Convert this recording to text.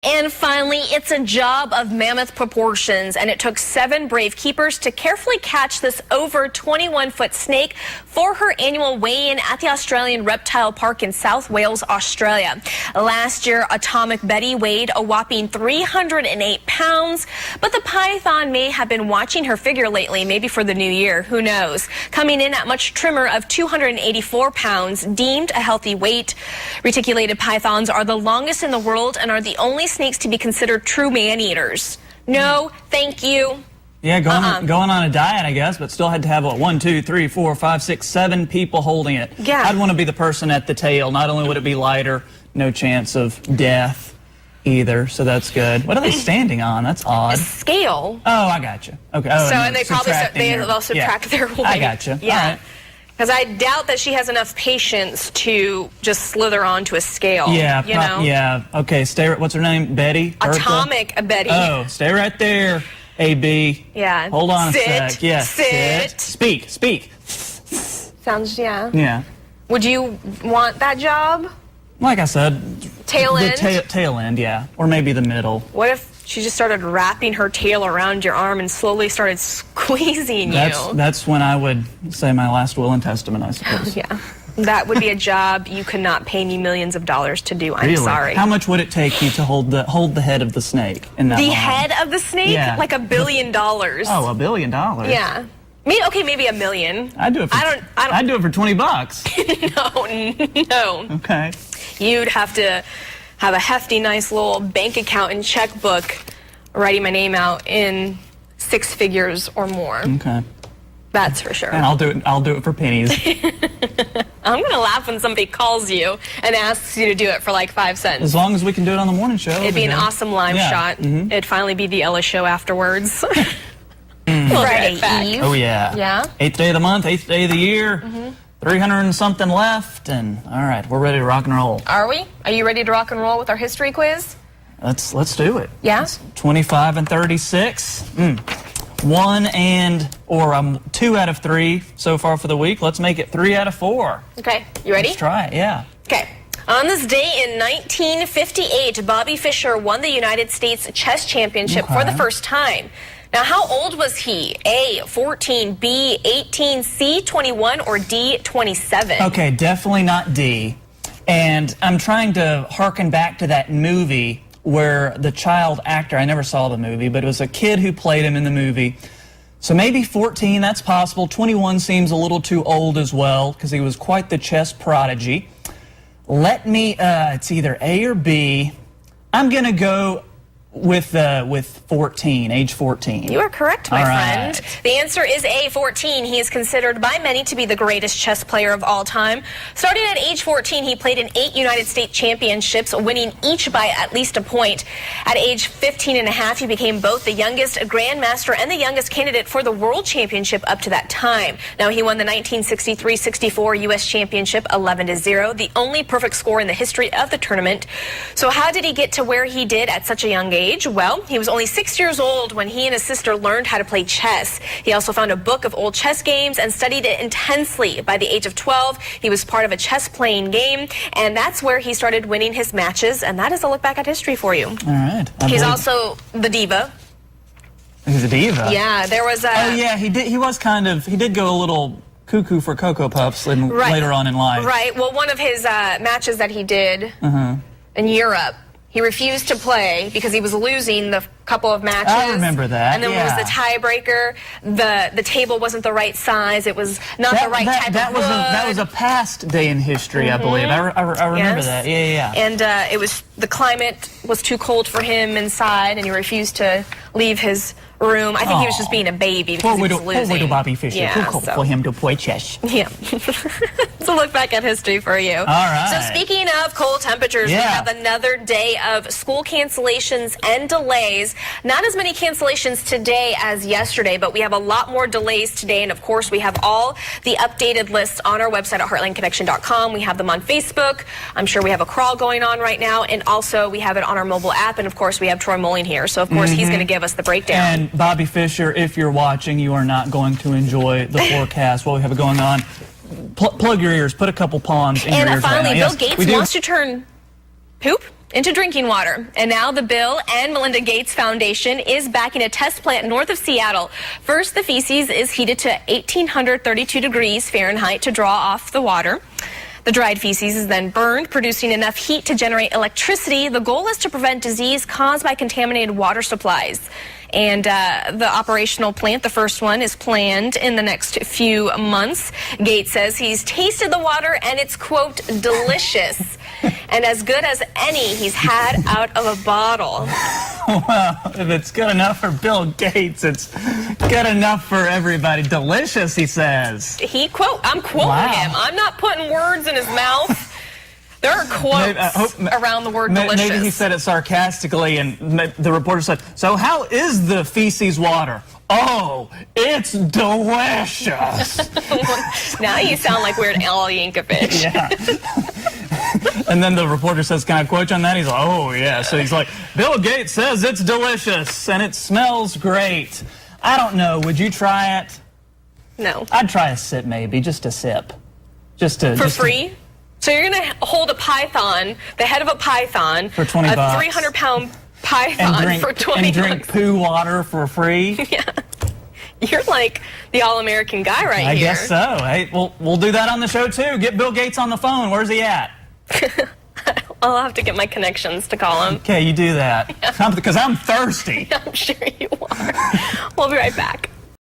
And finally, it's a job of mammoth proportions, and it took 7 brave keepers to carefully catch this over 21-foot snake for her annual weigh-in at the Australian Reptile Park in South Wales, Australia. Last year, Atomic Betty weighed a whopping 308 pounds, but the python may have been watching her figure lately, maybe for the new year, who knows. Coming in at much trimmer of 284 pounds, deemed a healthy weight. Reticulated pythons are the longest in the world and are the only snakes to be considered true man-eaters. No, thank you. Yeah, going on a diet, I guess, but still had to have, what, 1, 2, 3, 4, 5, 6, 7 people holding it. Yeah. I'd want to be the person at the tail. Not only would it be lighter, no chance of death either, so that's good. What are they standing on? That's odd. A scale. Oh, I got you. Okay. Oh, so, and they probably they'll subtract their weight. I got you. Yeah. Because I doubt that she has enough patience to just slither onto a scale. Yeah, you know? Yeah. Okay, what's her name? Betty? Atomic Betty. Oh, stay right there, AB. Yeah. Hold on sit, a sec. Yeah. Sit. Speak. Sounds, yeah. Yeah. Would you want that job? Like I said, tail end? The tail end, yeah. Or maybe the middle. What if she just started wrapping her tail around your arm and slowly started squeezing you? That's when I would say my last will and testament, I suppose. Yeah. That would be a job you could not pay me millions of dollars to do. I'm really? Sorry. How much would it take you to hold the head of the snake in that The line? head of the snake? Yeah. Like $1 billion. Oh, $1 billion? Yeah. Okay, maybe $1 million. I'd do it for, I'd do it for $20. No. Okay. You'd have to have a hefty, nice little bank account and checkbook writing my name out in 6 figures or more. Okay. That's for sure. And I'll do it for pennies. I'm gonna laugh when somebody calls you and asks you to do it for like 5 cents. As long as we can do it on the morning show. It'd be an awesome live shot. It'd finally be the Ella show afterwards. Friday Eve. Oh yeah. Yeah. 8th day of the month, 8th day of the year. 300 and something left, and all right, we're ready to rock and roll. Are we? Are you ready to rock and roll with our history quiz? Let's do it. Yeah. It's 25 and 36. 2 out of 3 so far for the week. Let's make it 3 out of 4. Okay, you ready? Let's try it. Yeah. Okay. On this day in 1958, Bobby Fischer won the United States Chess Championship for the first time. Now, how old was he? A, 14, B, 18, C, 21, or D, 27? Okay, definitely not D. And I'm trying to harken back to that movie where the child actor, I never saw the movie, but it was a kid who played him in the movie. So maybe 14, that's possible. 21 seems a little too old as well, because he was quite the chess prodigy. It's either A or B. I'm going to go with 14, age 14. You are correct, my friend. Right. The answer is A, 14. He is considered by many to be the greatest chess player of all time. Starting at age 14, he played in 8 United States championships, winning each by at least a point. At age 15 and a half, he became both the youngest grandmaster and the youngest candidate for the world championship up to that time. Now, he won the 1963-64 U.S. championship 11-0, the only perfect score in the history of the tournament. So how did he get to where he did at such a young age? Well, he was only 6 years old when he and his sister learned how to play chess. He also found a book of old chess games and studied it intensely. By the age of 12, he was part of a chess playing game, and that's where he started winning his matches, and that is a look back at history for you. All right. He's also the diva. He's a diva? Yeah, there was a... Oh, yeah, he did go a little cuckoo for Cocoa Puffs later on in life. Right. Well, one of his matches that he did in Europe, he refused to play because he was losing the couple of matches. I remember that. And then it was the tiebreaker. The table wasn't the right size. It was not the right type of wood. That was a past day in history, I believe. I remember that. Yeah. And the climate was too cold for him inside, and he refused to leave his room. I think he was just being a baby because he was losing. Poor little Bobby Fischer. Yeah, too cold for him to play chess. Yeah. So look back at history for you. All right. So speaking of cold temperatures, we have another day of school cancellations and delays. Not as many cancellations today as yesterday, but we have a lot more delays today. And of course, we have all the updated lists on our website at heartlandconnection.com. We have them on Facebook. I'm sure we have a crawl going on right now. And also we have it on our mobile app. And of course, we have Troy Moline here. So of course, he's going to give us the breakdown. And Bobby Fischer, if you're watching, you are not going to enjoy the forecast, what we have going on. Plug your ears, put a couple pawns in your ears. And finally, right now. Bill Gates wants to turn poop into drinking water. And now the Bill and Melinda Gates Foundation is backing a test plant north of Seattle. First, the feces is heated to 1,832 degrees Fahrenheit to draw off the water. The dried feces is then burned, producing enough heat to generate electricity. The goal is to prevent disease caused by contaminated water supplies. And the operational plant, the first one, is planned in the next few months. Gates says he's tasted the water and it's, quote, delicious and as good as any he's had out of a bottle. Well, if it's good enough for Bill Gates, it's good enough for everybody. Delicious, he says. I'm quoting him. I'm not putting words in his mouth. There are quotes around the word delicious. Maybe he said it sarcastically, and the reporter said, "So how is the feces water?" "Oh, it's delicious." Now you sound like Weird Al Yankovic. Yeah. And then the reporter says, "Can I quote you on that?" He's like, "Oh, yeah." So he's like, "Bill Gates says it's delicious, and it smells great." I don't know. Would you try it? No. I'd try a sip, maybe. Just a sip. For free? So you're going to hold a python, the head of a python, for $20, a 300-pound python for $20. And drink poo water for free? Yeah. You're like the all-American guy right here. I guess so. Hey, we'll do that on the show, too. Get Bill Gates on the phone. Where's he at? I'll have to get my connections to call him. Okay, you do that. Because I'm thirsty. I'm sure you are. We'll be right back.